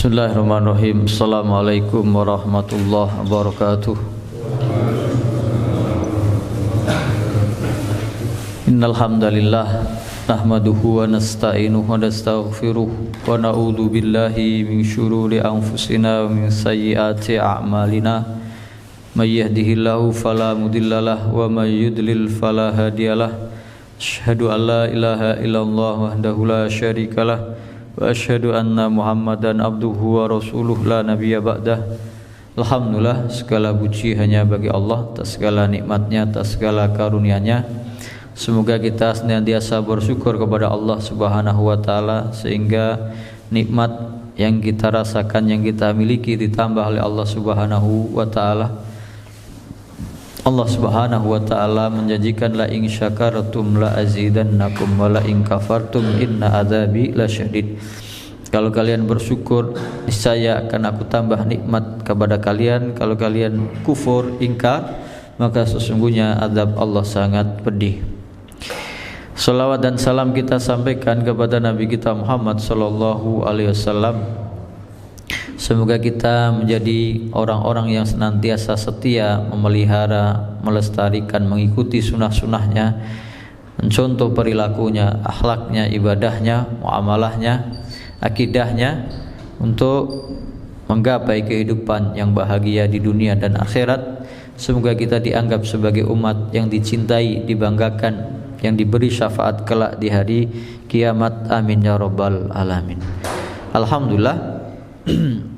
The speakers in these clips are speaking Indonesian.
Bismillahirrahmanirrahim. Assalamualaikum warahmatullahi wabarakatuh. Innal hamdalillah nahmaduhu wa nasta'inuhu wa nastaghfiruh wa na'udzu billahi min syururi anfusina wa min sayyiati a'malina. May yahdihillahu fala mudhillalah wa may yudlil fala hadiyalah. Asyhadu an la ilaha illallah wahdahu la syarikalah wa asyhadu anna Muhammadan abduhu wa rasuluh la nabiyya ba'dah. Alhamdulillah, segala puji hanya bagi Allah atas segala nikmatnya, atas segala karunia-Nya. Semoga kita senantiasa bersyukur kepada Allah Subhanahu wa taala sehingga nikmat yang kita rasakan, yang kita miliki ditambah oleh Allah Subhanahu wa taala. Allah Subhanahu wa taala menjanjikan la in syakartum la azidannakum wa la in kafartum inna adzabi lasyadid. Kalau kalian bersyukur, niscaya akan aku tambah nikmat kepada kalian. Kalau kalian kufur, ingkar, maka sesungguhnya azab Allah sangat pedih. Salawat dan salam kita sampaikan kepada Nabi kita Muhammad sallallahu alaihi wasallam. Semoga kita menjadi orang-orang yang senantiasa setia memelihara, melestarikan, mengikuti sunnah-sunnahnya, mencontoh perilakunya, akhlaknya, ibadahnya, muamalahnya, akidahnya, untuk menggapai kehidupan yang bahagia di dunia dan akhirat. Semoga kita dianggap sebagai umat yang dicintai, dibanggakan, yang diberi syafaat kelak di hari kiamat. Amin ya rabbal alamin. Alhamdulillah,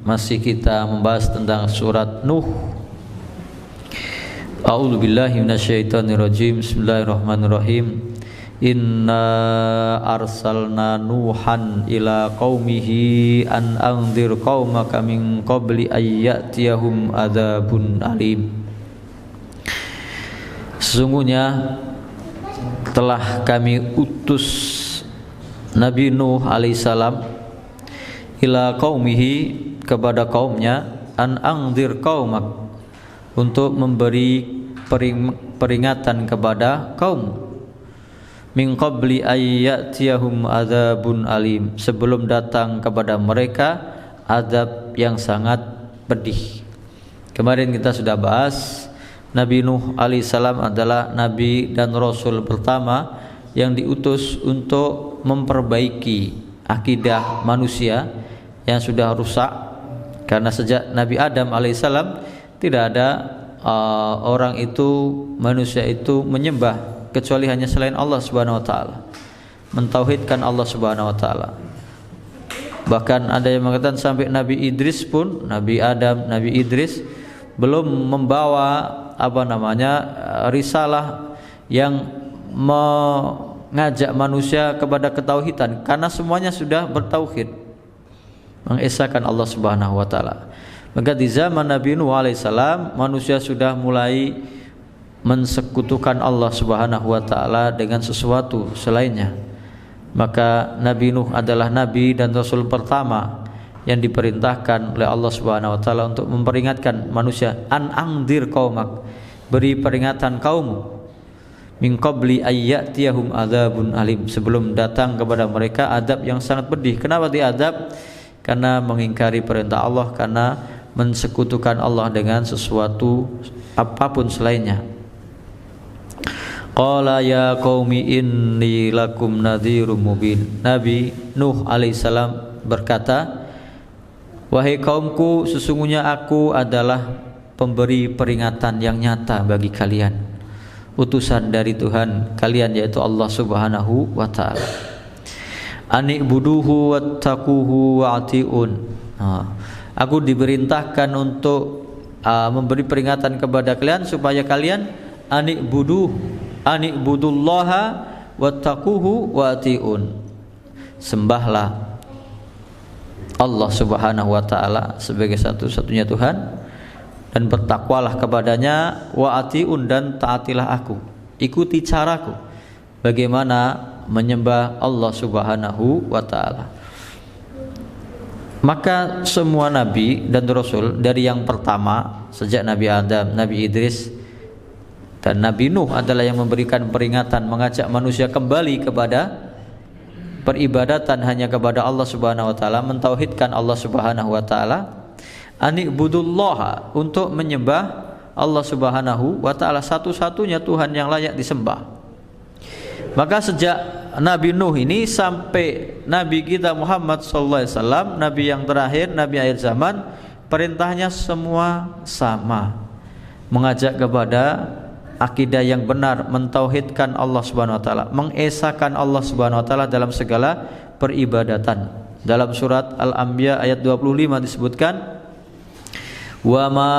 masih kita membahas tentang surat Nuh. A'udzu billahi minasyaitonir rajim. Bismillahirrahmanirrahim. Inna arsalna Nuhan ila qaumihi an anzir qaumaka min qabli ayyatiyahum adzabun alim. Sesungguhnya telah kami utus Nabi Nuh alaihissalam ila qaumihi, kepada kaumnya, an anzir qaumak, untuk memberi peringatan kepada kaum, min qabli ayyatiyahum adzabun alim, sebelum datang kepada mereka azab yang sangat pedih. Kemarin kita sudah bahas Nabi Nuh alaihissalam adalah nabi dan rasul pertama yang diutus untuk memperbaiki akidah manusia yang sudah rusak, karena sejak Nabi Adam alaihissalam tidak ada orang itu, manusia itu menyembah kecuali hanya selain Allah subhanahu wa ta'ala, mentauhidkan Allah subhanahu wa ta'ala. Bahkan ada yang mengatakan sampai Nabi Idris pun, Nabi Adam, Nabi Idris belum membawa risalah yang mengajak manusia kepada ketauhidan, karena semuanya sudah bertauhid, mengesahkan Allah Subhanahu wa taala. Maka di zaman Nabi Nuh alaihissalam manusia sudah mulai mensekutukan Allah Subhanahu wa taala dengan sesuatu selainnya. Maka Nabi Nuh adalah nabi dan rasul pertama yang diperintahkan oleh Allah Subhanahu wa taala untuk memperingatkan manusia, an anzir qaumak, beri peringatan kaummu, min qabli ayyatiyahum adzabun alim, sebelum datang kepada mereka adab yang sangat pedih. Kenapa diadab? Karena mengingkari perintah Allah, karena mensekutukan Allah dengan sesuatu apapun selainnya. Qala ya qaumi inni lakum nadhirum mubin. Nabi Nuh alaihissalam berkata, wahai kaumku, sesungguhnya aku adalah pemberi peringatan yang nyata bagi kalian, utusan dari Tuhan kalian, yaitu Allah Subhanahu wa ta'ala. Ani'buduhu wattaquhu wa'ati'un. Aku diperintahkan untuk memberi peringatan kepada kalian supaya kalian ani'budullaha wattaquhu wa'ati'un, sembahlah Allah Subhanahu wa ta'ala sebagai satu-satunya Tuhan, dan bertakwalah kepadanya, wa'ati'un, dan taatilah aku, ikuti caraku bagaimana menyembah Allah Subhanahu wa ta'ala. Maka semua nabi dan rasul, dari yang pertama sejak Nabi Adam, Nabi Idris, dan Nabi Nuh adalah yang memberikan peringatan, mengajak manusia kembali kepada peribadatan hanya kepada Allah Subhanahu wa taala, mentauhidkan Allah Subhanahu wa taala, anibudullah, untuk menyembah Allah Subhanahu wa taala, satu-satunya Tuhan yang layak disembah. Maka sejak Nabi Nuh ini sampai Nabi kita Muhammad sallallahu alaihi wasallam, nabi yang terakhir, nabi akhir zaman, perintahnya semua sama, mengajak kepada akidah yang benar, mentauhidkan Allah Subhanahu wa taala, mengesahkan Allah Subhanahu wa taala dalam segala peribadatan. Dalam surat Al-Anbiya ayat 25 disebutkan, wa ma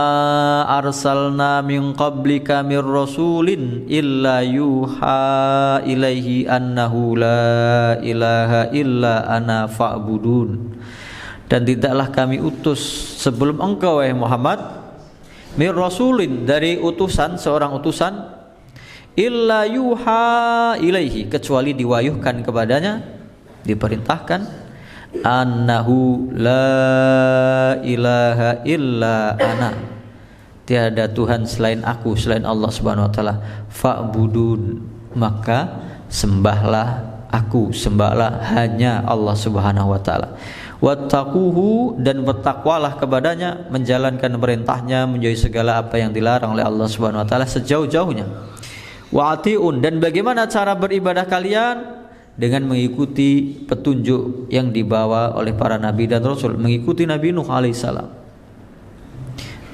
arsalna min qablika mir rasulin illa yuha ilaihi annahu la ilaha illa ana fa'budun. Dan tidaklah kami utus sebelum engkau wahai Muhammad mir rasulin, dari utusan, seorang utusan, illa yuha ilaihi, kecuali diwahyukan kepadanya, diperintahkan, annahu la ilaha illa ana, tiada Tuhan selain aku, selain Allah Subhanahu wa taala, fa'budun, maka sembahlah aku, sembahlah hanya Allah Subhanahu wa taala, wattaquhu, dan bertakwalah kepadanya, menjalankan perintahnya, menjauhi segala apa yang dilarang oleh Allah Subhanahu wa taala sejauh-jauhnya. Wa'atiun, dan bagaimana cara beribadah kalian? Dengan mengikuti petunjuk yang dibawa oleh para nabi dan rasul, mengikuti Nabi Nuh alaihissalam.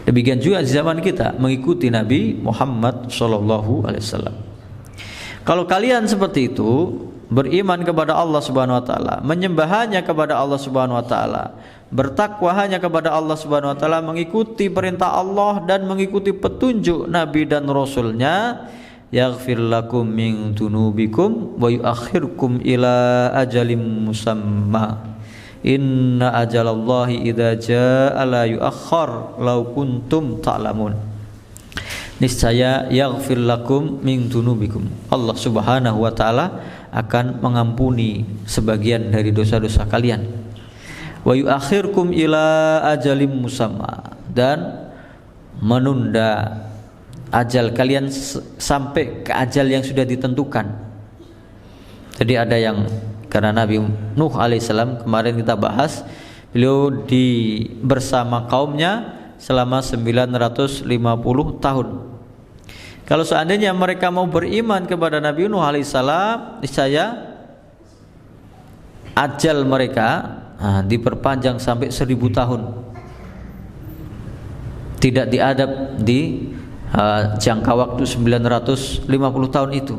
Demikian juga di zaman kita, mengikuti Nabi Muhammad sallallahu alaihi wasallam. Kalau kalian seperti itu, beriman kepada Allah Subhanahu wa taala, menyembah hanya kepada Allah Subhanahu wa taala, bertakwa hanya kepada Allah Subhanahu wa taala, mengikuti perintah Allah dan mengikuti petunjuk nabi dan rasulnya, yaghfir lakum min dunubikum wa yuakhirkum ila ajalim musamma, inna ajalallahi idza jaa la yuakhkhar law kuntum ta'lamun. Niscaya yaghfir lakum min dunubikum, Allah Subhanahu wa taala akan mengampuni sebagian dari dosa-dosa kalian. Wa yuakhirkum ila ajalim musamma, dan menunda ajal kalian sampai ke ajal yang sudah ditentukan. Jadi ada yang, karena Nabi Nuh alaihissalam kemarin kita bahas, beliau bersama kaumnya selama 950 tahun. Kalau seandainya mereka mau beriman kepada Nabi Nuh alaihissalam, niscaya ajal mereka diperpanjang sampai 1000 tahun, tidak diadab di jangka waktu 950 tahun itu.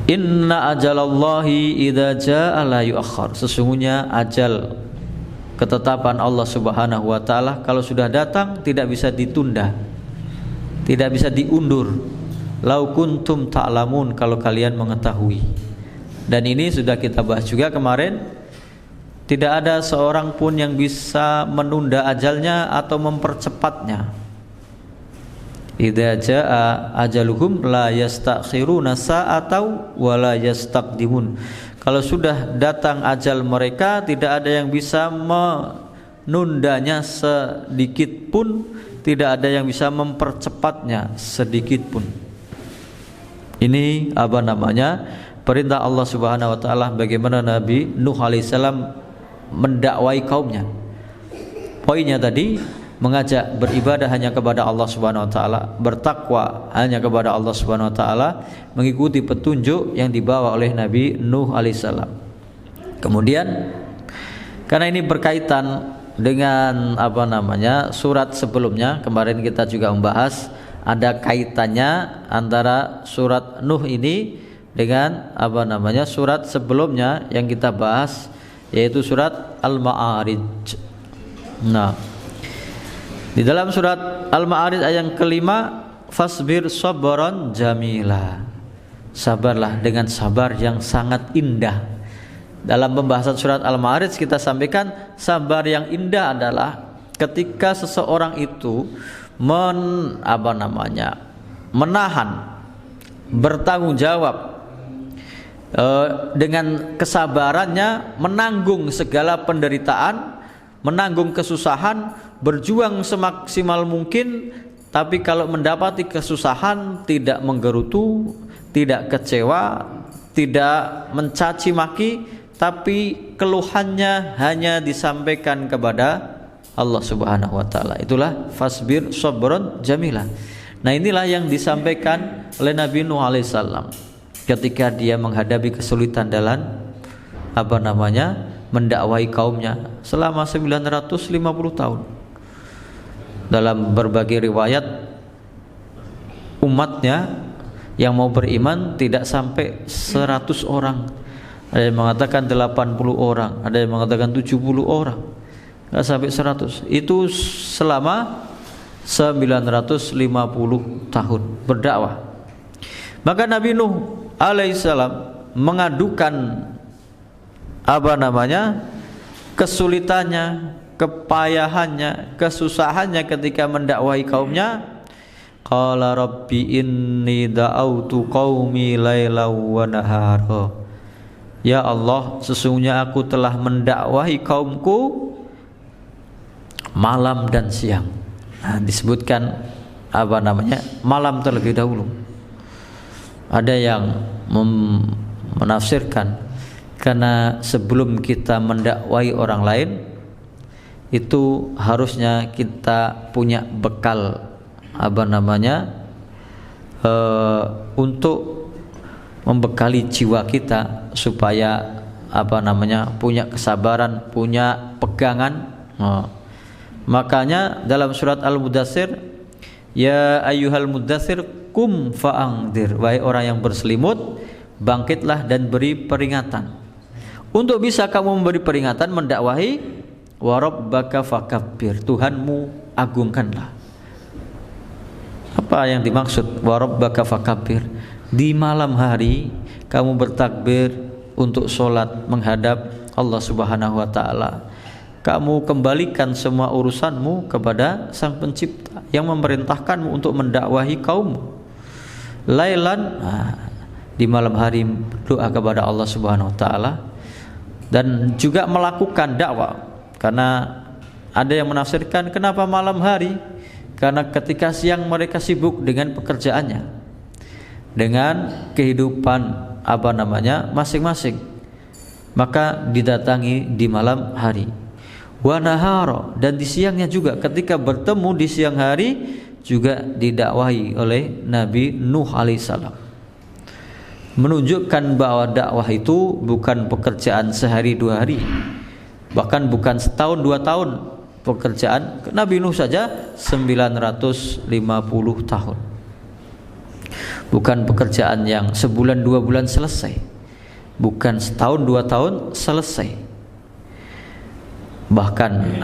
Inna ajalallahi idza jaa la yuakhkhar, sesungguhnya ajal ketetapan Allah Subhanahu wa taala kalau sudah datang tidak bisa ditunda, tidak bisa diundur. Lau kuntum ta'lamun, kalau kalian mengetahui. Dan ini sudah kita bahas juga kemarin, tidak ada seorang pun yang bisa menunda ajalnya atau mempercepatnya. Idza jaa ajaluhum la yastakhiruna sa'atan wa la yastaqdimun. Kalau sudah datang ajal mereka, tidak ada yang bisa menundanya sedikit pun, tidak ada yang bisa mempercepatnya sedikit pun. Ini perintah Allah Subhanahu wa taala, bagaimana Nabi Nuh alaihissalam mendakwai kaumnya. Poinnya tadi, mengajak beribadah hanya kepada Allah Subhanahu wa taala, bertakwa hanya kepada Allah Subhanahu wa taala, mengikuti petunjuk yang dibawa oleh Nabi Nuh alaihissalam. Kemudian, karena ini berkaitan dengan surat sebelumnya, kemarin kita juga membahas ada kaitannya antara surat Nuh ini dengan surat sebelumnya yang kita bahas, yaitu surat Al-Ma'arij. Nah, di dalam surat Al-Ma'arij ayat yang kelima, fasbir sabran jamila, sabarlah dengan sabar yang sangat indah. Dalam pembahasan surat Al-Ma'arij kita sampaikan, sabar yang indah adalah ketika seseorang itu menahan, bertanggung jawab dengan kesabarannya, menanggung segala penderitaan, menanggung kesusahan, berjuang semaksimal mungkin, tapi kalau mendapati kesusahan tidak menggerutu, tidak kecewa, tidak mencaci maki, tapi keluhannya hanya disampaikan kepada Allah Subhanahu wa taala. Itulah fasbir sabron jamilah. Nah, inilah yang disampaikan oleh Nabi Nuh alaihissalam ketika dia menghadapi kesulitan dalam mendakwai kaumnya selama 950 tahun. Dalam berbagai riwayat, umatnya yang mau beriman tidak sampai 100 orang. Ada yang mengatakan 80 orang, ada yang mengatakan 70 orang, nggak sampai 100. Itu selama 950 tahun berdakwah. Maka Nabi Nuh alaihissalam mengadukan kesulitannya, kepayahannya, kesusahannya ketika mendakwahi kaumnya. Qala rabbi inni da'autu qaumi lailan wa nahara. Ya Allah, sesungguhnya aku telah mendakwahi kaumku malam dan siang. Nah, disebutkan malam terlebih dahulu. Ada yang menafsirkan karena sebelum kita mendakwahi orang lain itu harusnya kita punya bekal untuk membekali jiwa kita supaya punya kesabaran, punya pegangan. Makanya dalam surat Al-Mudaththir, ya ayyuhal mudaththir kum fa'angdir, wahai orang yang berselimut, bangkitlah dan beri peringatan. Untuk bisa kamu memberi peringatan, mendakwahi, wa rabbaka fakabbir, Tuhanmu agungkanlah. Apa yang dimaksud wa rabbaka fakabbir? Di malam hari kamu bertakbir untuk sholat menghadap Allah Subhanahu wa taala. Kamu kembalikan semua urusanmu kepada Sang Pencipta yang memerintahkanmu untuk mendakwahi kaummu. Lailan, di malam hari doa kepada Allah Subhanahu wa taala, dan juga melakukan dakwah. Karena ada yang menafsirkan kenapa malam hari? Karena ketika siang mereka sibuk dengan pekerjaannya, dengan kehidupan masing-masing, maka didatangi di malam hari. Wa nahara, dan di siangnya juga, ketika bertemu di siang hari juga didakwahi oleh Nabi Nuh alaihissalam. Menunjukkan bahwa dakwah itu bukan pekerjaan sehari dua hari, bahkan bukan setahun dua tahun. Pekerjaan Nabi Nuh saja 950 tahun. Bukan pekerjaan yang sebulan dua bulan selesai, bukan setahun dua tahun selesai. Bahkan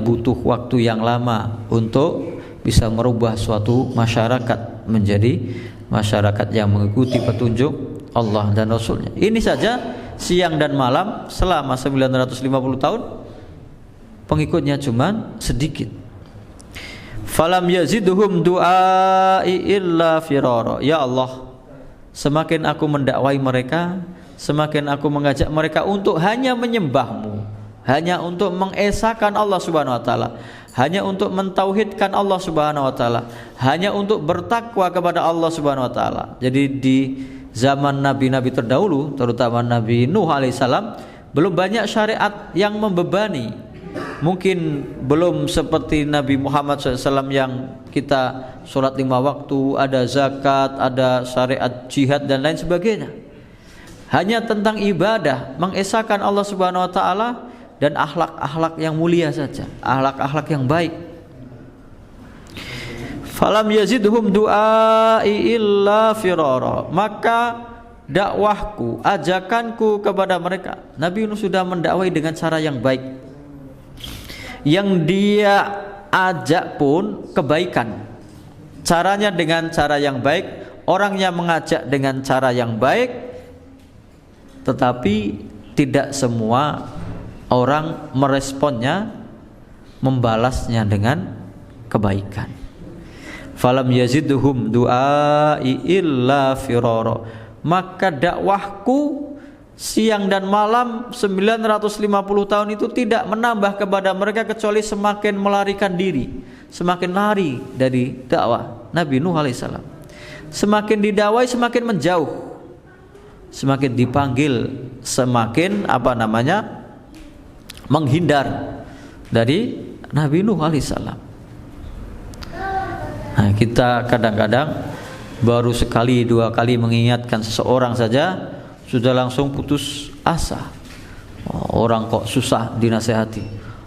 butuh waktu yang lama untuk bisa merubah suatu masyarakat menjadi masyarakat yang mengikuti petunjuk Allah dan Rasulnya. Ini saja siang dan malam selama 950 tahun, pengikutnya cuma sedikit. Falam yazidhum du'ai illa firara. Ya Allah, semakin aku mendakwai mereka, semakin aku mengajak mereka untuk hanya menyembah-Mu, hanya untuk mengesahkan Allah Subhanahu wa taala, hanya untuk mentauhidkan Allah Subhanahu wa taala, hanya untuk bertakwa kepada Allah Subhanahu wa taala. Jadi di zaman nabi-nabi terdahulu, terutama Nabi Nuh alaihissalam, belum banyak syariat yang membebani. Mungkin belum seperti Nabi Muhammad SAW yang kita sholat 5 waktu, ada zakat, ada syariat jihad dan lain sebagainya. Hanya tentang ibadah, mengesahkan Allah Subhanahu wa taala, dan akhlak-akhlak yang mulia saja, akhlak-akhlak yang baik. Falam yazidhum du'ai illa firara. Maka dakwahku, ajakanku kepada mereka, Nabi Nuh sudah mendakwai dengan cara yang baik. Yang dia ajak pun kebaikan, caranya dengan cara yang baik, orangnya mengajak dengan cara yang baik, tetapi tidak semua orang meresponnya, membalasnya dengan kebaikan. Falam yazidhum du'ai illa firara. Maka dakwahku siang dan malam 950 tahun itu tidak menambah kepada mereka kecuali semakin melarikan diri, semakin lari dari dakwah Nabi Nuh alaihissalam. Semakin didakwai semakin menjauh, semakin dipanggil, semakin menghindar dari Nabi Nuh alaihissalam. Nah, kita kadang-kadang baru sekali dua kali mengingatkan seseorang saja sudah langsung putus asa. Orang kok susah dinasehati,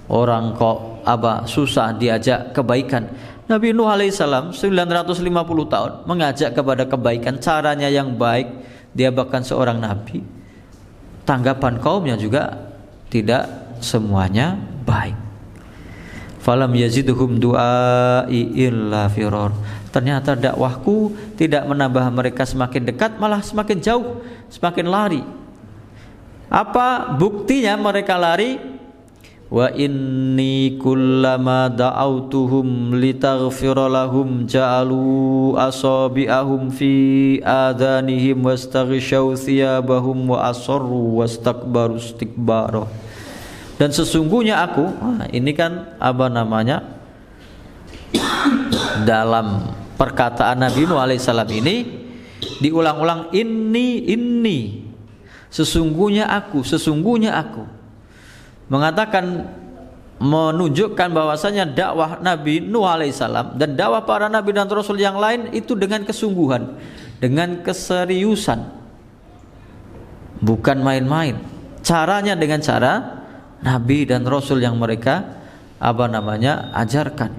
orang kok susah diajak kebaikan. Nabi Nuh alaihissalam 950 tahun mengajak kepada kebaikan, caranya yang baik, dia bahkan seorang nabi. Tanggapan kaumnya juga tidak semuanya baik. Falam yazidhum du'ai illa firor. Ternyata dakwahku tidak menambah mereka semakin dekat, malah semakin jauh, semakin lari. Apa buktinya mereka lari? Wa inni kullama da'autuhum litaghfira lahum ja'alu asabi'ahum fi adanihim wastaghshaw thiyabahum wa asarru wastakbaru istikbara. Dan sesungguhnya aku, ini kan dalam perkataan Nabi Nuh alaihissalam ini diulang-ulang, inni sesungguhnya aku mengatakan, menunjukkan bahwasanya dakwah Nabi Nuh alaihissalam dan dakwah para nabi dan rasul yang lain itu dengan kesungguhan, dengan keseriusan, bukan main-main. Caranya dengan cara nabi dan rasul yang mereka ajarkan.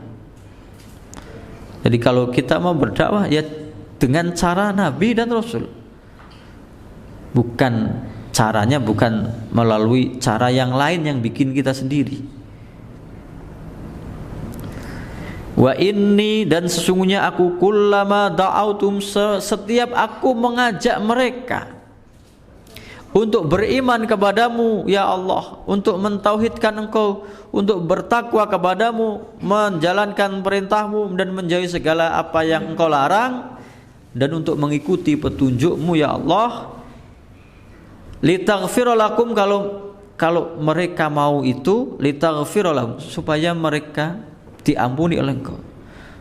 Jadi kalau kita mau berdakwah ya dengan cara nabi dan rasul, caranya bukan melalui cara yang lain yang bikin kita sendiri. Wa inni, dan sesungguhnya aku, kullama da'autum, setiap aku mengajak mereka untuk beriman kepadamu ya Allah, untuk mentauhidkan Engkau, untuk bertakwa kepadamu, menjalankan perintahmu dan menjauhi segala apa yang Engkau larang, dan untuk mengikuti petunjukmu ya Allah. Litaghfira lakum, kalau mereka mau itu, litaghfira lahum, supaya mereka diampuni oleh Engkau,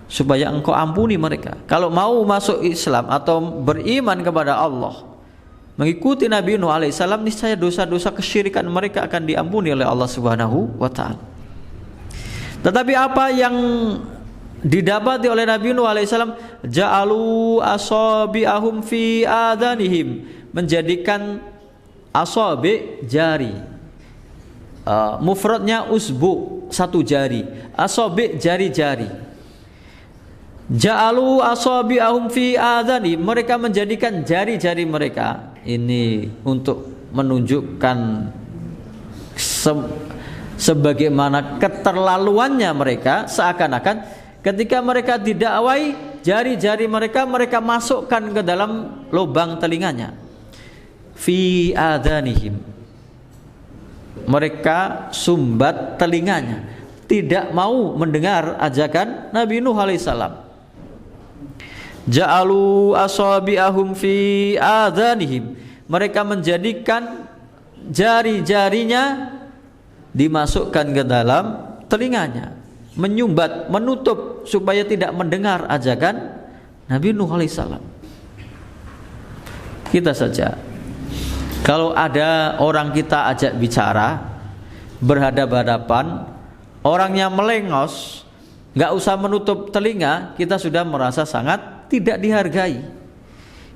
supaya Engkau ampuni mereka. Kalau mau masuk Islam atau beriman kepada Allah, mengikuti Nabi Nuh alaihissalam, niscaya dosa-dosa kesyirikan mereka akan diampuni oleh Allah Subhanahu wa ta'ala. Tetapi apa yang didapati oleh Nabi Nuh alaihissalam? Ja'alu asabi'ahum fi adanihim, menjadikan asabi jari, mufradnya usbu, satu jari, asabi jari-jari. Ja'alu asabi'ahum fi adani, mereka menjadikan jari-jari mereka ini untuk menunjukkan sebagaimana keterlaluannya mereka, seakan-akan ketika mereka didakwai, jari-jari mereka masukkan ke dalam lubang telinganya. Fi adanihim, mereka sumbat telinganya, tidak mau mendengar ajakan Nabi Nuh alaihissalam. Ja'alu asabi'ahum fi adanihim, mereka menjadikan jari-jarinya dimasukkan ke dalam telinganya, menyumbat, menutup supaya tidak mendengar ajakan Nabi Nuh alaihissalam. Kita saja, kalau ada orang kita ajak bicara, berhadapan-hadapan, orangnya melengos, nggak usah menutup telinga, kita sudah merasa sangat tidak dihargai.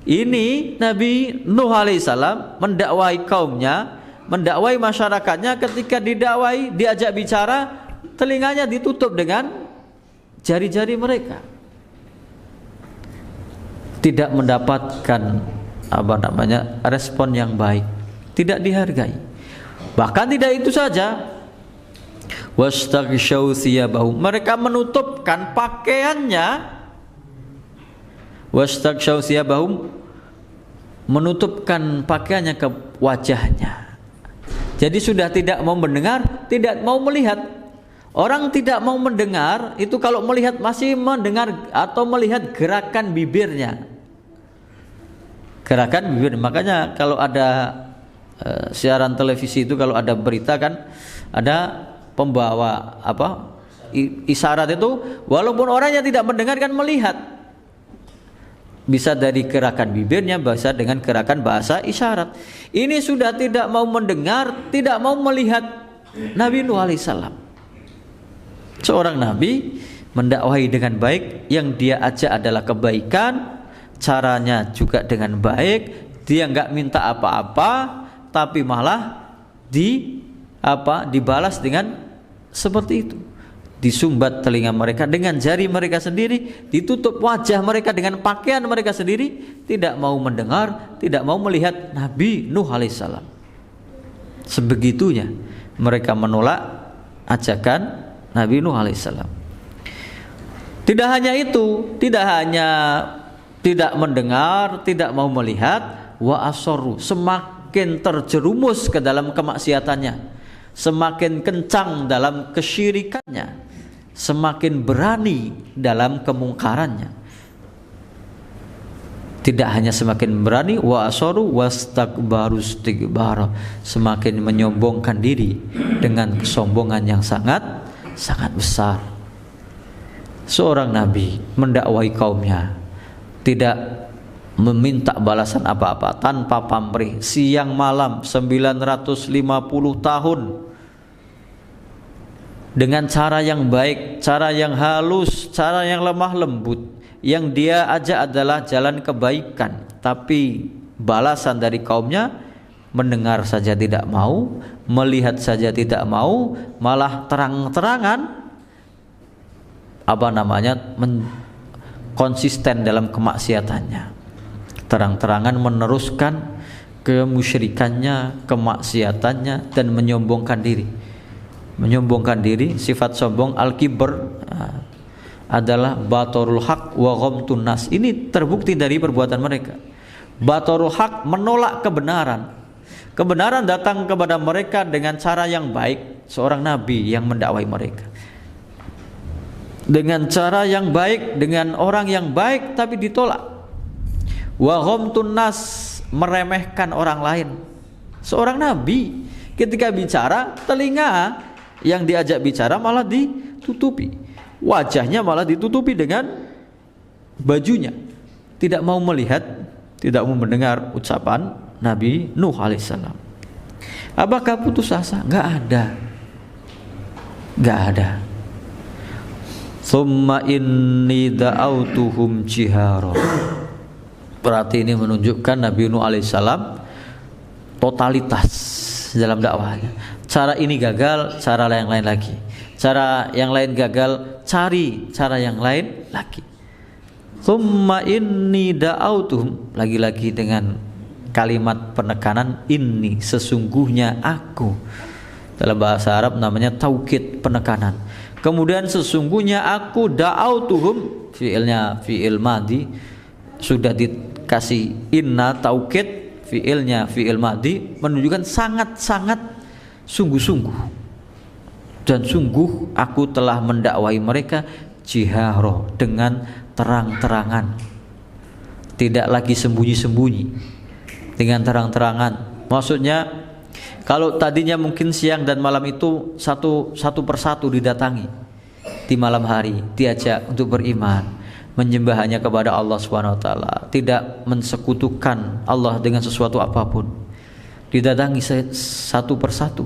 Ini Nabi Nuh alaihissalam mendakwai kaumnya, mendakwai masyarakatnya. Ketika didakwai, diajak bicara, telinganya ditutup dengan jari-jari mereka, tidak mendapatkan respon yang baik, tidak dihargai. Bahkan tidak itu saja, wastaghshaw thiyabahum, mereka menutupkan pakaiannya. Wastaghshaw thiyabahum, menutupkan pakaiannya ke wajahnya. Jadi sudah tidak mau mendengar, tidak mau melihat. Orang tidak mau mendengar itu kalau melihat masih mendengar atau melihat gerakan bibirnya. Gerakan bibir. Makanya kalau ada siaran televisi itu, kalau ada berita kan ada pembawa isyarat itu, walaupun orangnya tidak mendengar kan melihat bisa dari gerakan bibirnya, bisa dengan gerakan bahasa isyarat. Ini sudah tidak mau mendengar, tidak mau melihat Nabi Nuh alaihissalam. Seorang nabi mendakwahi dengan baik, yang dia ajak adalah kebaikan, caranya juga dengan baik, dia nggak minta apa-apa, tapi malah dibalas dengan seperti itu. Disumbat telinga mereka dengan jari mereka sendiri, ditutup wajah mereka dengan pakaian mereka sendiri, tidak mau mendengar, tidak mau melihat Nabi Nuh alaihissalam. Sebegitunya mereka menolak ajakan Nabi Nuh alaihissalam. Tidak hanya itu, tidak hanya tidak mendengar, tidak mau melihat, wa asorru, semakin terjerumus ke dalam kemaksiatannya, semakin kencang dalam kesyirikannya, semakin berani dalam kemungkarannya. Tidak hanya semakin berani, wa asoru wastakbaru istikbara, semakin menyombongkan diri dengan kesombongan yang sangat besar. Seorang nabi mendakwahi kaumnya, tidak meminta balasan apa-apa, tanpa pamrih, siang malam 950 tahun, dengan cara yang baik, cara yang halus, cara yang lemah lembut. Yang dia ajak adalah jalan kebaikan, tapi balasan dari kaumnya, mendengar saja tidak mau, melihat saja tidak mau, malah terang-terangan konsisten dalam kemaksiatannya, terang-terangan meneruskan kemusyrikannya, kemaksiatannya, dan menyombongkan diri. Menyombongkan diri, sifat sombong, al-kibr, adalah batorul haq wa ghamtun nas. Ini terbukti dari perbuatan mereka. Batorul haq, menolak kebenaran. Kebenaran datang kepada mereka dengan cara yang baik, seorang nabi yang mendakwahi mereka dengan cara yang baik, dengan orang yang baik, tapi ditolak. Wa ghamtun nas, meremehkan orang lain. Seorang nabi ketika bicara, telinga yang diajak bicara malah ditutupi, wajahnya malah ditutupi dengan bajunya, tidak mau melihat, tidak mau mendengar ucapan Nabi Nuh alaihissalam. Apakah putus asa? Enggak ada. Summa inni da'autuhum jihara. Berarti ini menunjukkan Nabi Nuh alaihissalam totalitas dalam dakwahnya. Cara ini gagal, cara yang lain lagi. Cara yang lain gagal, cari cara yang lain lagi. Summa inni da'autuhum, lagi-lagi dengan kalimat penekanan, ini sesungguhnya aku. Dalam bahasa Arab namanya taukid, penekanan. Kemudian sesungguhnya aku, da'autuhum, fiilnya fiil madi, sudah dikasih inna, taukid, fiilnya fiil madi, menunjukkan sangat-sangat sungguh-sungguh. Dan sungguh aku telah mendakwahi mereka jiharo, dengan terang-terangan, tidak lagi sembunyi-sembunyi, dengan terang-terangan. Maksudnya kalau tadinya mungkin siang dan malam itu satu persatu didatangi, di malam hari diajak untuk beriman, menyembah hanya kepada Allah SWT, tidak mensekutukan Allah dengan sesuatu apapun, didatangi satu persatu.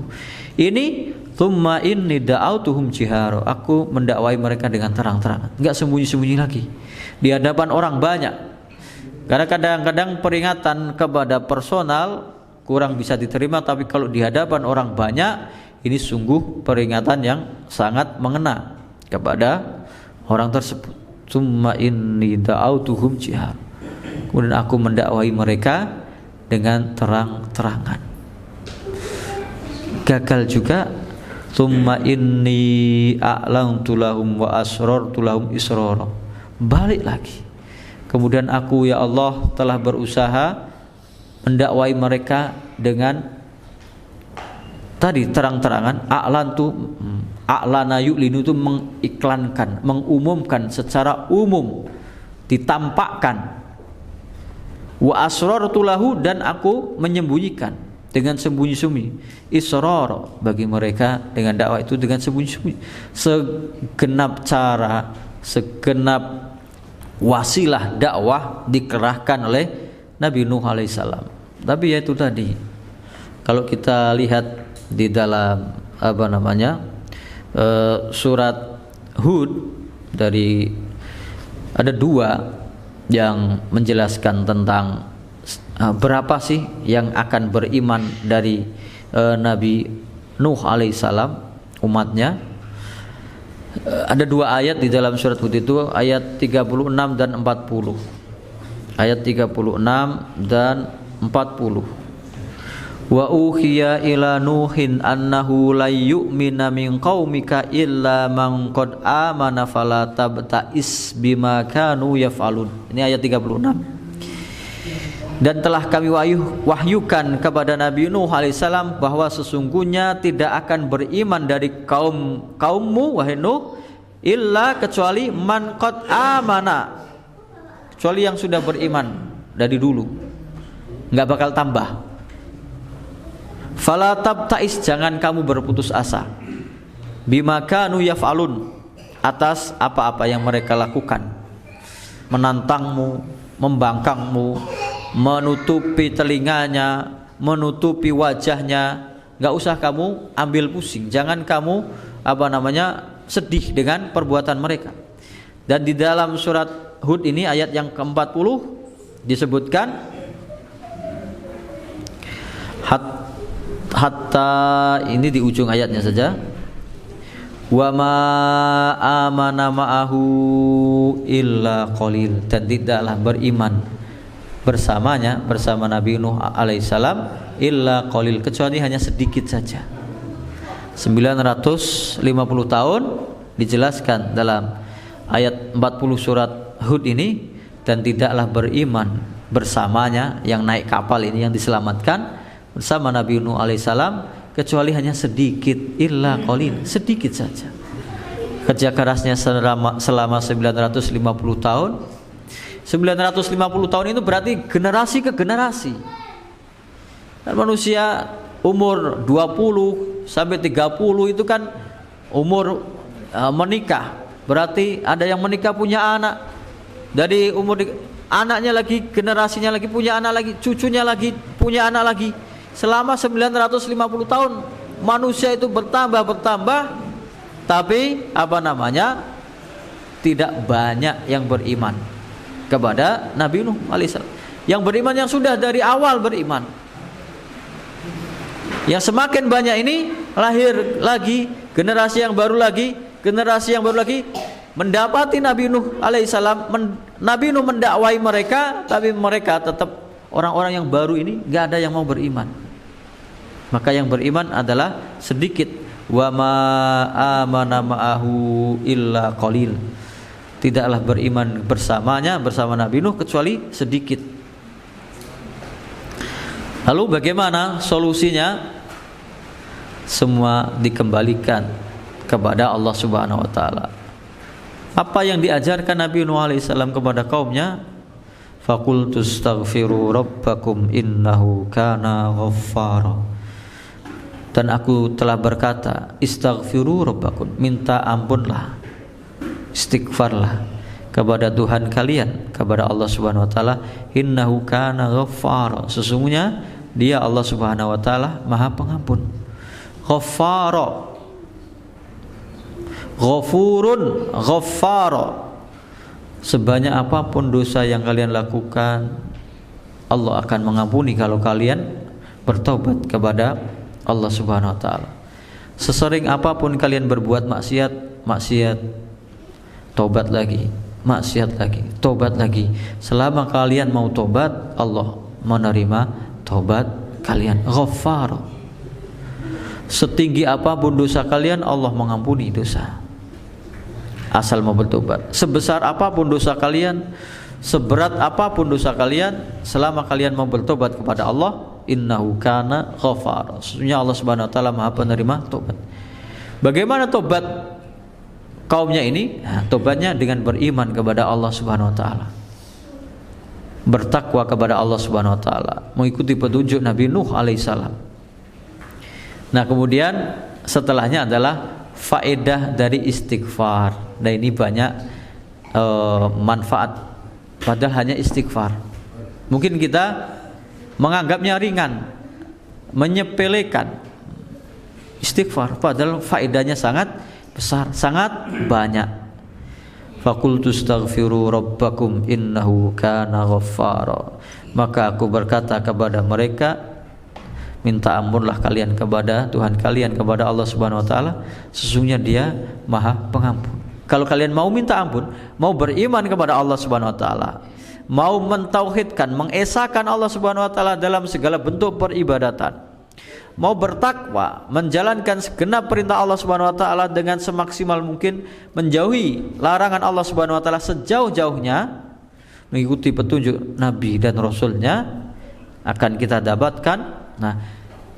Ini thumma inni da'autuhum jihara, aku mendakwahi mereka dengan terang-terangan, enggak sembunyi-sembunyi lagi di hadapan orang banyak. Karena kadang-kadang peringatan kepada personal kurang bisa diterima, tapi kalau di hadapan orang banyak, ini sungguh peringatan yang sangat mengena kepada orang tersebut. Tsumma inni da'autuhum jihar, kemudian aku mendakwahi mereka dengan terang-terangan. Gagal juga. Tsumma inni a'lantu lahum wa asrartu lahum israra, balik lagi. Kemudian aku, ya Allah, telah berusaha mendakwahi mereka dengan tadi terang-terangan. A'lana yu'linu itu mengiklankan, mengumumkan secara umum, ditampakkan. Wa asrartu lahu, dan aku menyembunyikan dengan sembunyi-sembunyi. Israr bagi mereka dengan dakwah itu dengan sembunyi-sembunyi. Segenap cara, segenap wasilah dakwah dikerahkan oleh Nabi Nuh alaihissalam. Tapi ya itu tadi, kalau kita lihat di dalam surat Hud, dari ada 2 yang menjelaskan tentang berapa sih yang akan beriman dari Nabi Nuh alaihissalam umatnya. Ada 2 ayat di dalam surat Hud itu, ayat 36 dan 40. Ayat 36 dan 40. Wa uhiya ila nuhin annahu la yu'mina min qaumika illa man qad amana fala tabta'is bima kanu yaf'alun. Ini ayat 36. Dan telah kami wahyukan kepada Nabi Nuh alaihissalam bahwa sesungguhnya tidak akan beriman dari kaummu wahai Nuh illa kecuali man qad amana, kecuali yang sudah beriman dari dulu, nggak bakal tambah. Fala tabta'is, jangan kamu berputus asa, bima kanu yaf'alun, atas apa-apa yang mereka lakukan, menantangmu, membangkangmu, menutupi telinganya, menutupi wajahnya. Nggak usah kamu ambil pusing, jangan kamu sedih dengan perbuatan mereka. Dan di dalam surat Hud ini ayat yang ke-40 disebutkan hatta ini di ujung ayatnya saja, wa ma amana ma'ahu illa qalil, dan tidaklah beriman bersamanya, bersama Nabi Nuh alaihissalam, illa qalil, kecuali hanya sedikit saja. 950 tahun dijelaskan dalam ayat 40 surat Hud ini, dan tidaklah beriman bersamanya yang naik kapal ini, yang diselamatkan bersama Nabi Nuh alaihissalam, kecuali hanya sedikit, illa qalil, sedikit saja. Kerja kerasnya selama 950 tahun. 950 tahun itu berarti generasi ke generasi. Dan manusia umur 20 sampai 30 itu kan umur menikah. Berarti ada yang menikah punya anak. Dari umur anaknya lagi, generasinya lagi punya anak lagi, cucunya lagi punya anak lagi. Selama 950 tahun manusia itu bertambah, tapi tidak banyak yang beriman kepada Nabi Nuh alaihissalam. Yang beriman yang sudah dari awal beriman. Yang semakin banyak ini lahir lagi generasi yang baru lagi, mendapati Nabi Nuh alaihissalam. Nabi Nuh mendakwai mereka, tapi mereka tetap, orang-orang yang baru ini nggak ada yang mau beriman. Maka yang beriman adalah sedikit. Wa ma amana ma'ahu illa qalil, tidaklah beriman bersamanya, bersama Nabi Nuh, kecuali sedikit. Lalu bagaimana solusinya? Semua dikembalikan kepada Allah Subhanahu wa taala. Apa yang diajarkan Nabi Nuh alaihissalam kepada kaumnya? Faqultu astaghfiru rabbakum innahu kana ghaffara. Dan aku telah berkata, istaghfiru rabbakum, minta ampunlah, istighfarlah kepada Tuhan kalian, kepada Allah Subhanahu wa taala, innahu kana ghaffara, sesungguhnya Dia Allah Subhanahu wa taala Maha Pengampun. Ghaffara, ghafurun, ghaffara, sebanyak apapun dosa yang kalian lakukan, Allah akan mengampuni kalau kalian bertobat kepada Allah Subhanahu wa taala. Sesering apapun kalian berbuat maksiat, tobat lagi, maksiat lagi, tobat lagi. Selama kalian mau tobat, Allah menerima tobat kalian. Ghaffar. Setinggi apapun dosa kalian, Allah mengampuni dosa, asal mau bertobat. Sebesar apapun dosa kalian, seberat apapun dosa kalian, selama kalian mau bertobat kepada Allah, innahu kana ghaffara, sesungguhnya Allah Subhanahu wa taala Maha penerima tobat. Bagaimana tobat kaumnya ini? Tobatnya dengan beriman kepada Allah Subhanahu wa taala, bertakwa kepada Allah Subhanahu wa taala, mengikuti petunjuk Nabi Nuh alaihissalam. Nah, kemudian setelahnya adalah faedah dari istighfar. Nah, ini banyak manfaat padahal hanya istighfar. Mungkin kita menganggapnya ringan, menyepelekan istighfar, padahal faedahnya sangat besar, sangat banyak. Faqultu astaghfiru rabbakum innahu kana ghaffara. Maka aku berkata kepada mereka, minta ampunlah kalian kepada Tuhan kalian, kepada Allah Subhanahu wa taala, sesungguhnya Dia Maha Pengampun. Kalau kalian mau minta ampun, mau beriman kepada Allah Subhanahu wa taala, mau mentauhidkan, mengesahkan Allah Subhanahu wa taala dalam segala bentuk peribadatan, mau bertakwa, menjalankan segenap perintah Allah Subhanahu wa taala dengan semaksimal mungkin, menjauhi larangan Allah Subhanahu wa taala sejauh-jauhnya, mengikuti petunjuk Nabi dan Rasulnya, akan kita dapatkan. Nah,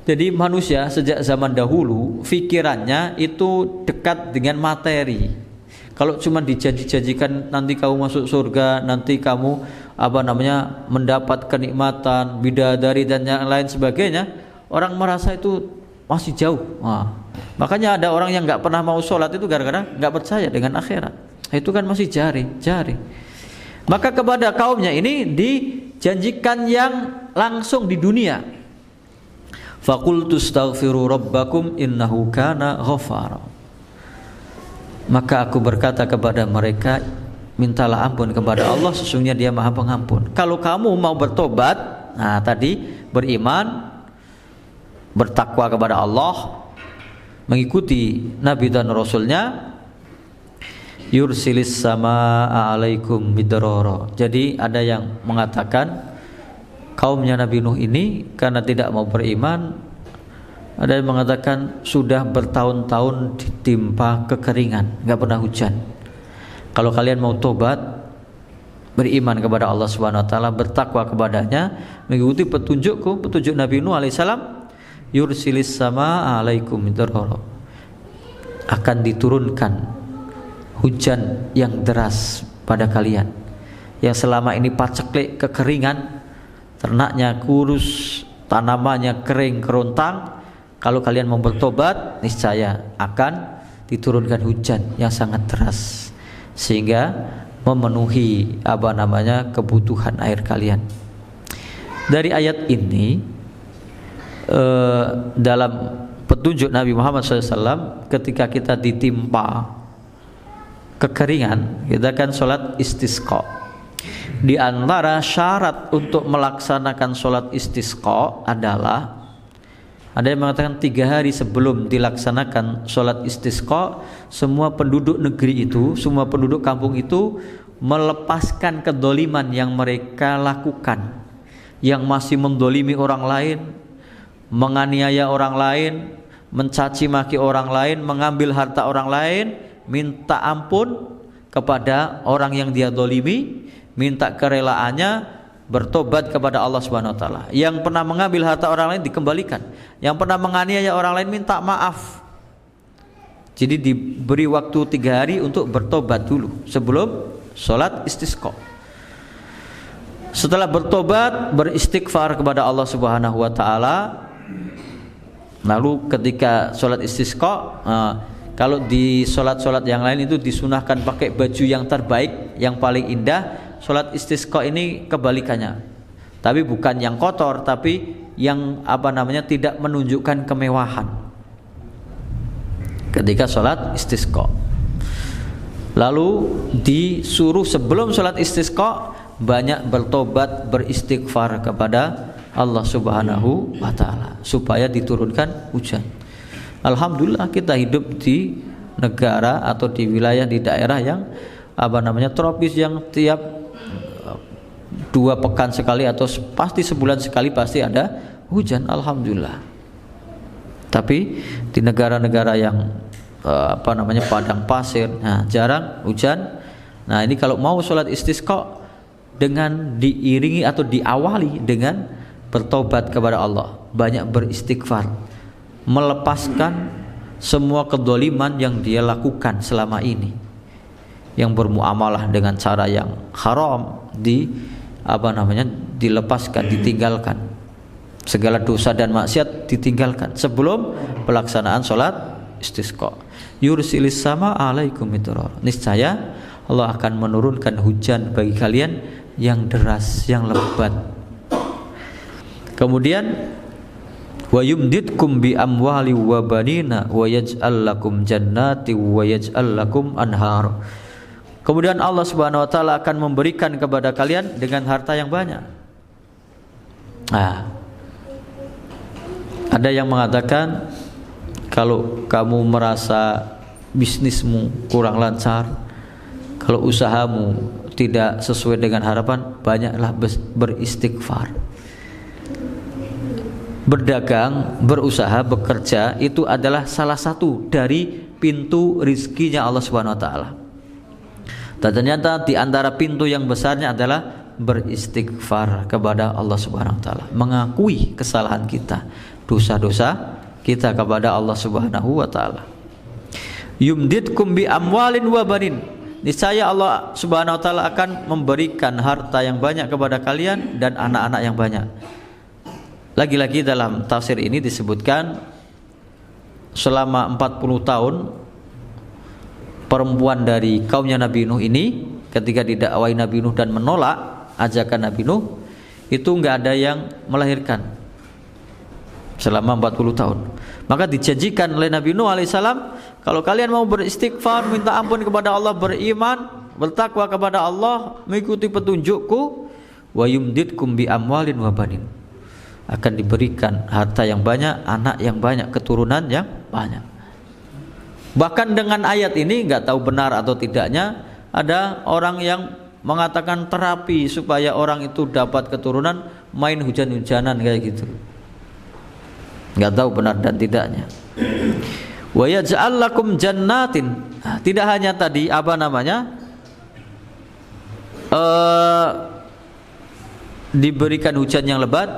jadi manusia sejak zaman dahulu pikirannya itu dekat dengan materi. Kalau cuma dijanji-janjikan nanti kamu masuk surga, nanti kamu mendapat kenikmatan, bidadari dan yang lain sebagainya, orang merasa itu masih jauh. Makanya ada orang yang nggak pernah mau sholat itu gara-gara nggak percaya dengan akhirat. Itu kan masih jari. Maka kepada kaumnya ini dijanjikan yang langsung di dunia. Faqultu astaghfiru rabbakum innahu kana ghaffara. Maka aku berkata kepada mereka, mintalah ampun kepada Allah, sesungguhnya Dia Maha Pengampun. Kalau kamu mau bertobat, tadi beriman, bertakwa kepada Allah, mengikuti Nabi dan Rasulnya, yursilis sama alaikum midrara. Jadi ada yang mengatakan kaumnya Nabi Nuh ini karena tidak mau beriman, ada yang mengatakan sudah bertahun-tahun ditimpa kekeringan, nggak pernah hujan. Kalau kalian mau tobat, beriman kepada Allah Subhanahu wa taala, bertakwa kepadanya, mengikuti petunjuk Nabi Nuh alaihissalam, yursilis sama alaikum midrara, akan diturunkan hujan yang deras pada kalian. Yang selama ini paceklik, kekeringan, ternaknya kurus, tanamannya kering kerontang, kalau kalian mau bertobat, niscaya akan diturunkan hujan yang sangat deras sehingga memenuhi kebutuhan air kalian. Dari ayat ini dalam petunjuk Nabi Muhammad SAW, ketika kita ditimpa kekeringan, kita kan sholat istisqa. Di antara syarat untuk melaksanakan sholat istisqa adalah, ada yang mengatakan 3 hari sebelum dilaksanakan sholat istisqa, semua penduduk negeri itu, semua penduduk kampung itu melepaskan kedoliman yang mereka lakukan, yang masih mendolimi orang lain, menganiaya orang lain, mencaci maki orang lain, mengambil harta orang lain, minta ampun kepada orang yang dia dolimi, minta kerelaannya, bertobat kepada Allah Subhanahu wa taala. Yang pernah mengambil harta orang lain dikembalikan, yang pernah menganiaya orang lain minta maaf. Jadi diberi waktu 3 hari untuk bertobat dulu sebelum sholat istisqa. Setelah bertobat, beristighfar kepada Allah Subhanahu wa taala. Lalu ketika sholat istisqa, kalau di sholat-sholat yang lain itu disunahkan pakai baju yang terbaik, yang paling indah. Sholat istisqa ini kebalikannya, tapi bukan yang kotor, tapi yang tidak menunjukkan kemewahan ketika sholat istisqa. Lalu disuruh sebelum sholat istisqa banyak bertobat, beristighfar kepada Allah Subhanahu wa taala supaya diturunkan hujan. Alhamdulillah kita hidup di negara atau di wilayah, di daerah yang tropis, yang tiap 2 pekan sekali atau pasti sebulan sekali pasti ada hujan, alhamdulillah. Tapi di negara-negara yang padang pasir, jarang hujan. Nah, ini kalau mau sholat istisqa dengan diiringi atau diawali dengan bertobat kepada Allah, banyak beristighfar, melepaskan semua kedoliman yang dia lakukan selama ini, yang bermuamalah dengan cara yang haram, dilepaskan, ditinggalkan, segala dosa dan maksiat ditinggalkan sebelum pelaksanaan sholat istisqa. Yursilis sama alaikum midrara, niscaya Allah akan menurunkan hujan bagi kalian yang deras, yang lebat. Kemudian wa yumditkum bi amwali wa banina wa yaj'al lakum jannati wa yaj'al lakum anhar. Kemudian Allah Subhanahu wa taala akan memberikan kepada kalian dengan harta yang banyak. Nah, ada yang mengatakan kalau kamu merasa bisnismu kurang lancar, kalau usahamu tidak sesuai dengan harapan, banyaklah beristighfar. Berdagang, berusaha, bekerja itu adalah salah satu dari pintu rizkinya Allah Subhanahu wa taala. Dan ternyata di antara pintu yang besarnya adalah beristighfar kepada Allah Subhanahu wa taala, mengakui kesalahan kita, dosa-dosa kita kepada Allah Subhanahu wa taala. Yumditkum bi amwalin wa banin. Niscaya Allah Subhanahu wa taala akan memberikan harta yang banyak kepada kalian dan anak-anak yang banyak. Lagi-lagi dalam tafsir ini disebutkan selama 40 tahun perempuan dari kaumnya Nabi Nuh ini ketika didakwai Nabi Nuh dan menolak ajakan Nabi Nuh, itu enggak ada yang melahirkan selama 40 tahun. Maka dijanjikan oleh Nabi Nuh alaihissalam, kalau kalian mau beristighfar, minta ampun kepada Allah, beriman, bertakwa kepada Allah, mengikuti petunjukku, wa yumditkum bi amwalin wa banin, akan diberikan harta yang banyak, anak yang banyak, keturunan yang banyak. Bahkan dengan ayat ini, nggak tahu benar atau tidaknya, ada orang yang mengatakan terapi supaya orang itu dapat keturunan, main hujan-hujanan kayak gitu. Nggak tahu benar dan tidaknya. Wa yaj'al lakum jannatin. Tidak hanya tadi diberikan hujan yang lebat,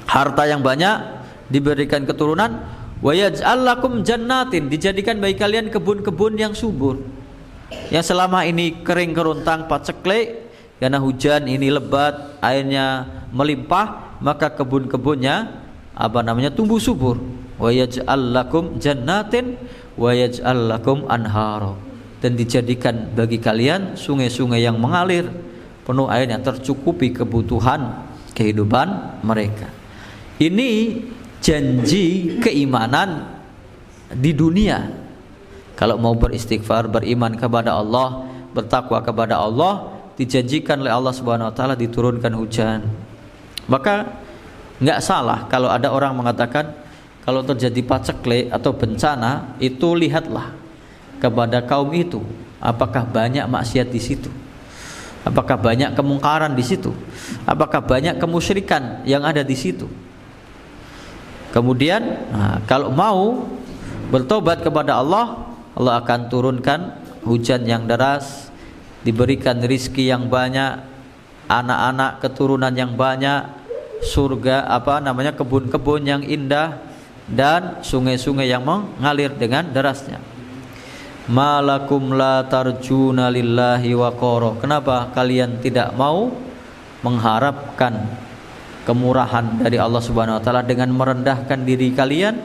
harta yang banyak, diberikan keturunan. Wa yaj'al lakum jannatin, dijadikan bagi kalian kebun-kebun yang subur, yang selama ini kering kerontang paceklik, karena hujan ini lebat, airnya melimpah, maka kebun-kebunnya tumbuh subur. Wa yaj'al lakum jannatin wa yaj'al lakum anhara, dan dijadikan bagi kalian sungai-sungai yang mengalir penuh airnya, tercukupi kebutuhan kehidupan mereka. Ini janji keimanan di dunia. Kalau mau beristighfar, beriman kepada Allah, bertakwa kepada Allah, dijanjikan oleh Allah Subhanahu wa taala diturunkan hujan. Maka enggak salah kalau ada orang mengatakan kalau terjadi paceklik atau bencana, itu lihatlah kepada kaum itu, apakah banyak maksiat di situ, apakah banyak kemungkaran di situ, apakah banyak kemusyrikan yang ada di situ. Kemudian kalau mau bertobat kepada Allah, Allah akan turunkan hujan yang deras, diberikan rizki yang banyak, anak-anak keturunan yang banyak, surga kebun-kebun yang indah, dan sungai-sungai yang mengalir dengan derasnya. Malakum la tarjuna lillahi waqara. Kenapa kalian tidak mau mengharapkan kemurahan dari Allah Subhanahu wa taala dengan merendahkan diri kalian,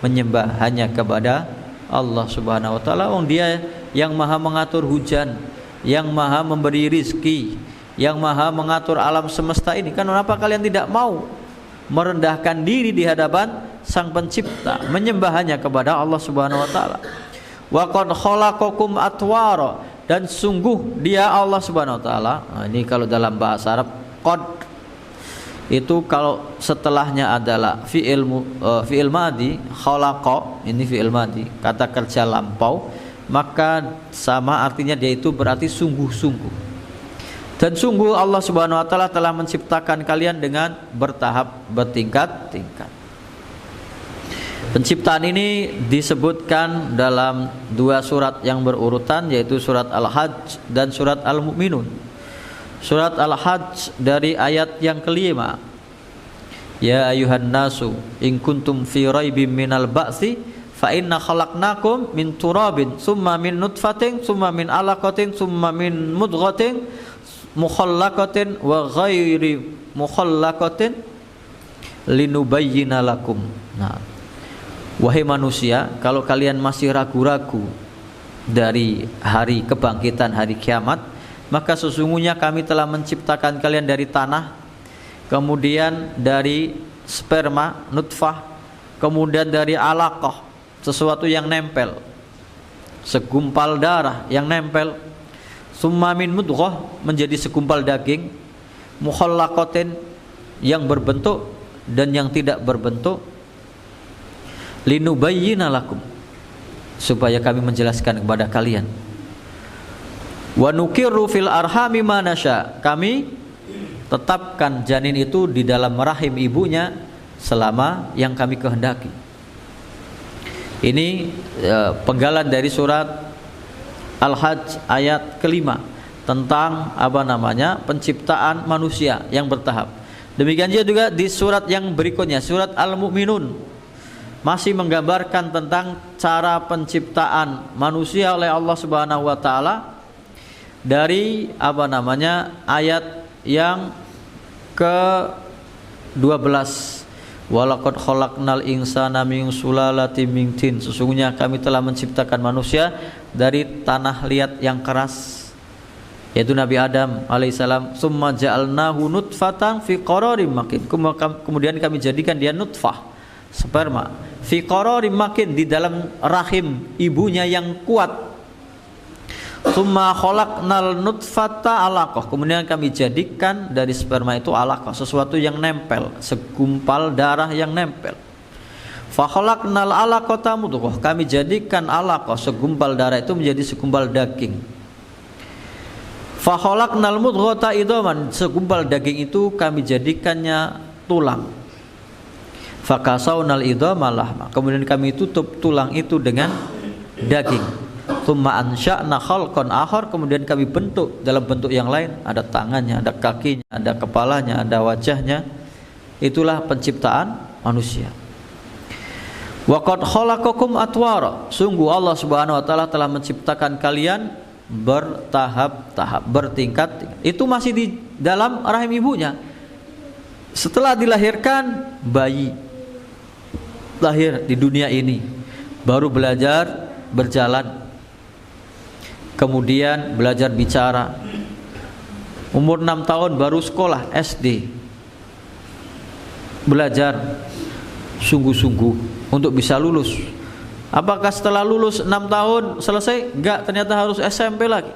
menyembah hanya kepada Allah Subhanahu wa taala? Dia yang maha mengatur hujan, yang maha memberi rizki, yang maha mengatur alam semesta ini. Kenapa kalian tidak mau merendahkan diri di hadapan Sang Pencipta, menyembah hanya kepada Allah Subhanahu wa taala? Wa qad khalaqakum atwara, dan sungguh Dia Allah Subhanahu wa taala. Ini kalau dalam bahasa Arab qad itu kalau setelahnya adalah fi'il madi, khalaqa, ini fi'il madi, kata kerja lampau, maka sama artinya dia itu berarti sungguh-sungguh. Dan sungguh Allah Subhanahu wa taala telah menciptakan kalian dengan bertahap, bertingkat-tingkat. Penciptaan ini disebutkan dalam dua surat yang berurutan, yaitu surat Al-Hajj dan surat Al-Mu'minun. Surat Al-Hajj dari ayat yang kelima, ya ayuhan nasu in kuntum fi raibim minal ba'si fa inna khalaqnakum min turabin summa min nutfatin summa min alaqatin summa min mudghatin mukhallaqatin wa ghairi mukhallaqatin linubayyina lakum. Nah, wahai manusia, kalau kalian masih ragu-ragu dari hari kebangkitan, hari kiamat, maka sesungguhnya kami telah menciptakan kalian dari tanah, kemudian dari sperma, nutfah, kemudian dari alaqah, sesuatu yang nempel, segumpal darah yang nempel, summa min mudghah, menjadi segumpal daging, mukhallaqatin, yang berbentuk dan yang tidak berbentuk, linubayyina lakum, supaya kami menjelaskan kepada kalian. Wa nuqirru fil arhami ma nasya, kami tetapkan janin itu di dalam rahim ibunya selama yang kami kehendaki. Ini penggalan dari surat Al-Hajj ayat kelima tentang penciptaan manusia yang bertahap. Demikian juga di surat yang berikutnya, surat Al-Mu'minun, masih menggambarkan tentang cara penciptaan manusia oleh Allah Subhanahu wa taala dari ayat yang ke-12. Walaqad khalaqnal insana min sulalatin min tin, sesungguhnya kami telah menciptakan manusia dari tanah liat yang keras, yaitu Nabi Adam alaihissalam. Summa ja'alnahu nutfatan fi qararim makin, kemudian kami jadikan dia nutfah, sperma, fi qararim makin, di dalam rahim ibunya yang kuat. Summa khalaqnal nutfata alaqah, kemudian kami jadikan dari sperma itu alaqah, sesuatu yang nempel, segumpal darah yang nempel. Fa khalaqnal alaqata mudghah, kami jadikan alaqah, segumpal darah itu menjadi segumpal daging. Fa khalaqnal mudghata idhaman, segumpal daging itu kami jadikannya tulang. Fa kasawnal idhama lahma, kemudian kami tutup tulang itu dengan daging. Tsumma ansya'na khalqan akhar, kemudian kami bentuk dalam bentuk yang lain, ada tangannya, ada kakinya, ada kepalanya, ada wajahnya. Itulah penciptaan manusia. Wa qad khalaqakum atwara, sungguh Allah Subhanahu wa taala telah menciptakan kalian bertahap-tahap, bertingkat. Itu masih di dalam rahim ibunya. Setelah dilahirkan, bayi lahir di dunia ini, baru belajar berjalan, kemudian belajar bicara. Umur 6 tahun baru sekolah SD, belajar sungguh-sungguh untuk bisa lulus. Apakah setelah lulus 6 tahun selesai? Enggak, ternyata harus SMP lagi.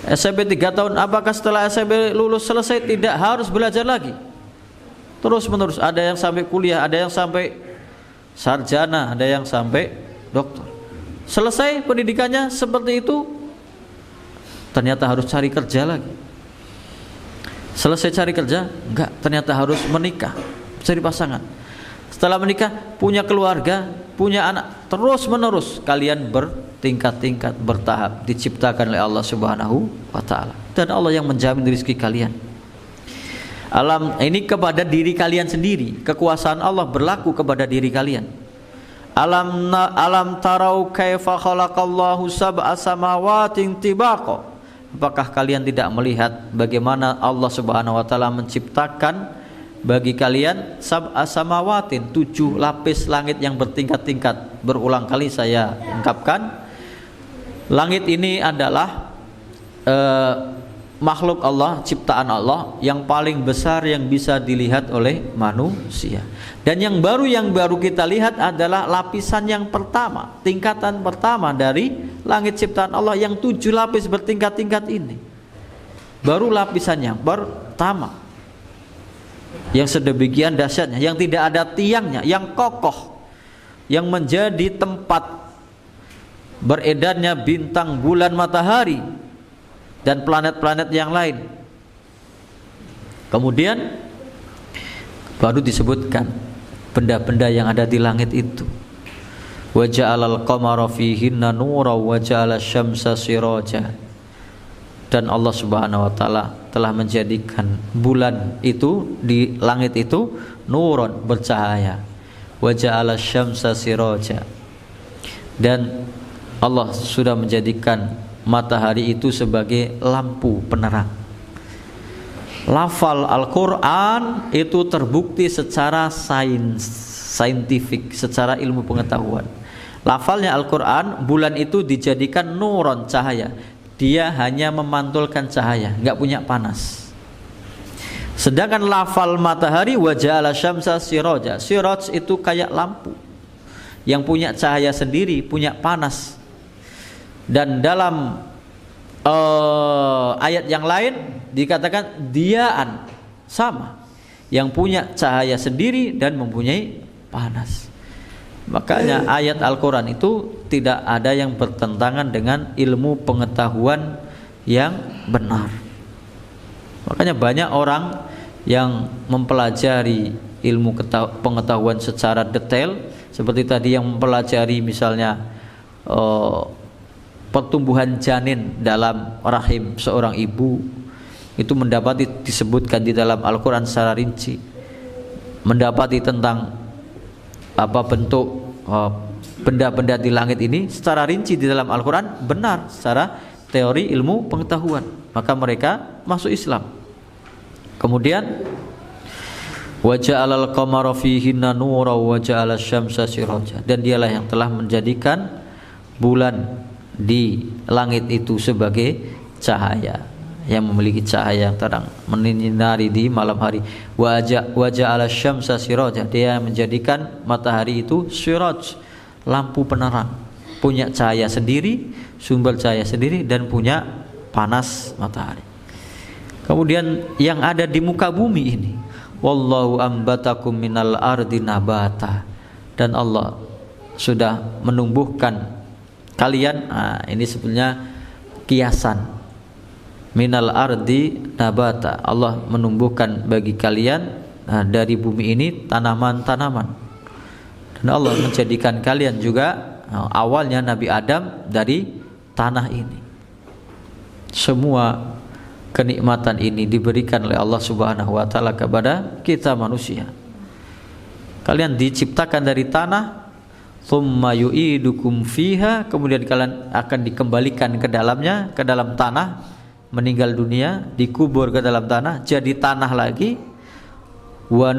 SMP 3 tahun. Apakah setelah SMP lulus selesai? Tidak, harus belajar lagi, terus menerus. Ada yang sampai kuliah, ada yang sampai sarjana, ada yang sampai doktor. Selesai pendidikannya seperti itu, ternyata harus cari kerja lagi. Selesai cari kerja, enggak, ternyata harus menikah, cari pasangan. Setelah menikah, punya keluarga, punya anak, terus menerus. Kalian bertingkat-tingkat, bertahap, diciptakan oleh Allah Subhanahu wa taala. Dan Allah yang menjamin rezeki kalian. Alam ini kepada diri kalian sendiri. Kekuasaan Allah berlaku kepada diri kalian. Alam tarau kaifa khalaqallahu sab'a samawatin tibaqa, apakah kalian tidak melihat bagaimana Allah Subhanahu wa taala menciptakan bagi kalian sab'a samawatin, 7 lapis langit yang bertingkat-tingkat. Berulang kali saya ungkapkan, langit ini adalah makhluk Allah, ciptaan Allah yang paling besar yang bisa dilihat oleh manusia. Dan yang baru kita lihat adalah lapisan yang pertama, tingkatan pertama dari langit ciptaan Allah yang 7 lapis bertingkat-tingkat ini. Baru lapisan yang pertama, yang sedemikian dahsyatnya, yang tidak ada tiangnya, yang kokoh, yang menjadi tempat beredarnya bintang, bulan, matahari, dan planet-planet yang lain. Kemudian baru disebutkan benda-benda yang ada di langit itu. Wa ja'alal qamara fihinna nuran wa ja'ala syamsa siraja. Dan Allah Subhanahu wa taala telah menjadikan bulan itu di langit itu nuran, bercahaya. Wa ja'ala syamsa siraja. Dan Allah sudah menjadikan matahari itu sebagai lampu penerang. Lafal Al-Quran itu terbukti secara saintifik, secara ilmu pengetahuan. Lafalnya Al-Quran, bulan itu dijadikan nuron, cahaya, dia hanya memantulkan cahaya, nggak punya panas. Sedangkan lafal matahari wa ja'ala syamsa siraja. Siraj itu kayak lampu yang punya cahaya sendiri, punya panas. Dan dalam ayat yang lain dikatakan diaan, sama, yang punya cahaya sendiri dan mempunyai panas. Makanya ayat Al-Quran itu tidak ada yang bertentangan dengan ilmu pengetahuan yang benar. Makanya banyak orang yang mempelajari ilmu pengetahuan secara detail, seperti tadi yang mempelajari misalnya pertumbuhan janin dalam rahim seorang ibu, itu mendapati disebutkan di dalam Al-Quran secara rinci, mendapati tentang apa bentuk benda-benda di langit ini secara rinci di dalam Al-Quran, benar secara teori ilmu pengetahuan, maka mereka masuk Islam. Kemudian wa ja'alal qamara fihinna nura wa ja'ala syamsa siraja, dan dialah yang telah menjadikan bulan di langit itu sebagai cahaya, yang memiliki cahaya yang terang, menyinari di malam hari. Wa ja'ala syamsa siraja, dia menjadikan matahari itu siraj, lampu penerang, punya cahaya sendiri, sumber cahaya sendiri, dan punya panas matahari. Kemudian yang ada di muka bumi ini, wallahu ambatakum minal ardi nabata, dan Allah sudah menumbuhkan kalian. Ini sebenarnya kiasan, minal ardi nabata, Allah menumbuhkan bagi kalian dari bumi ini tanaman-tanaman, dan Allah menjadikan kalian juga awalnya Nabi Adam dari tanah ini. Semua kenikmatan ini diberikan oleh Allah Subhanahu wa taala kepada kita manusia. Kalian diciptakan dari tanah, tsumma yu'idukum fiha, kemudian kalian akan dikembalikan ke dalamnya, ke dalam tanah, meninggal dunia, dikubur ke dalam tanah, jadi tanah lagi. Wa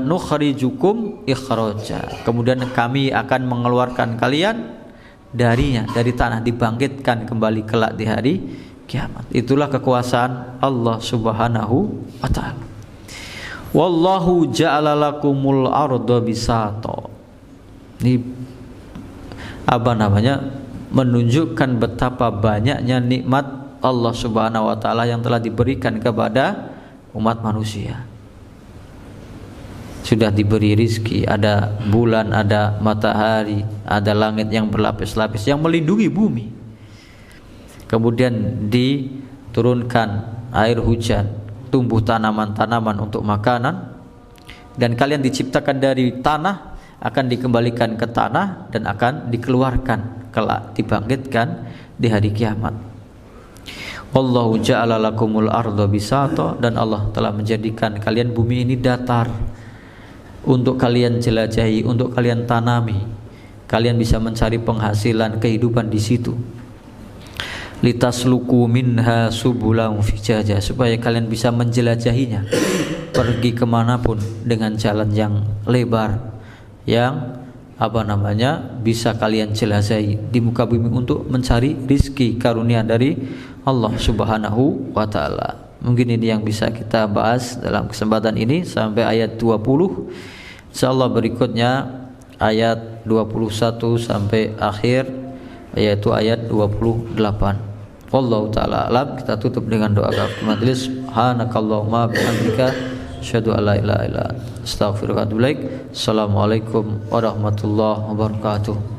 nukhrijukum ikhraja, kemudian kami akan mengeluarkan kalian darinya, dari tanah, dibangkitkan kembali kelak di hari kiamat. Itulah kekuasaan Allah Subhanahu wa ta'ala. Wallahu ja'ala lakumul arda bisata. Ini apa namanya? Menunjukkan betapa banyaknya nikmat Allah Subhanahu wa ta'ala yang telah diberikan kepada umat manusia. Sudah diberi rizki, ada bulan, ada matahari, ada langit yang berlapis-lapis yang melindungi bumi. Kemudian diturunkan air hujan, tumbuh tanaman-tanaman untuk makanan, dan kalian diciptakan dari tanah, akan dikembalikan ke tanah dan akan dikeluarkan kelak, dibangkitkan di hari kiamat. Wallahu ja'ala lakumul arda bisata, dan Allah telah menjadikan kalian bumi ini datar untuk kalian jelajahi, untuk kalian tanami, kalian bisa mencari penghasilan kehidupan di situ. Litasluku minha subulan fijaja, supaya kalian bisa menjelajahinya, pergi kemanapun dengan jalan yang lebar, yang apa namanya bisa kalian jelajahi di muka bumi untuk mencari rizki karunia dari Allah Subhanahu wa ta'ala. Mungkin ini yang bisa kita bahas dalam kesempatan ini sampai ayat 20. Insyaallah berikutnya ayat 21 sampai akhir, yaitu ayat 28. Wallahu ta'ala alam. Kita tutup dengan doa kafaratul majelis. Subhanakallahumma bihamdika asyhadu an la ilaha illa anta astaghfiruka wa atubu ilaik. Assalamualaikum warahmatullahi wabarakatuh.